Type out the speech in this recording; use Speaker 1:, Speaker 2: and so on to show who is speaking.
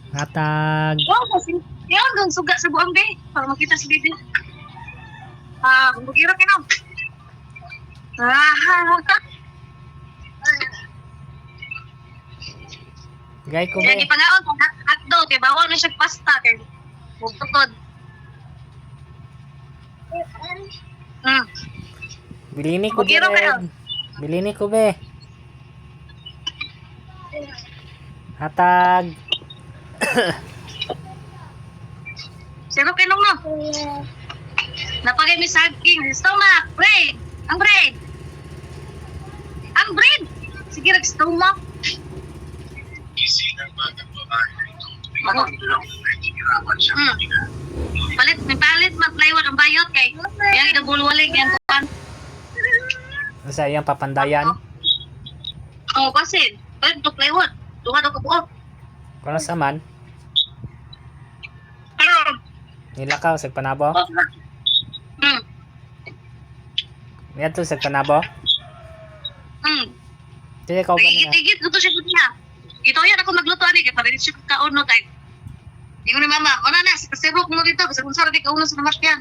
Speaker 1: Hatag.
Speaker 2: Wow, kasi yan, doon suga sa buong day. Para makita si Bibi. Bugira ka na.
Speaker 1: Gay ko
Speaker 2: Kaya
Speaker 1: be.
Speaker 2: gipangaon kung hotdog, kaya bawal na siya pasta. Kaya bugtod.
Speaker 1: Bilini ko
Speaker 2: Bugiro ka
Speaker 1: red. Bilini ko be. Hatag.
Speaker 2: Sino kinong no? Napagay mi saging. Stomach, bread. Ang bread. Ang bread. Sige, stomach. Palit mag-plywood ang bayot kay yan gabulwalig yan kuan.
Speaker 1: Sa iyang papandayan.
Speaker 2: Kasi palit to plywood. Duha daw ka buo.
Speaker 1: Kung sa man,
Speaker 2: Pero
Speaker 1: nilakaw sa panabo. Niadto sa panabo. Dili ka ba niya?
Speaker 2: Tigit luto siya niya. Ito yan ako magluto ani kay para siya kauno kay. Ingon ni mama, "Mana na, kasi mo dito, kasi kung sa di kauno sa namakyan."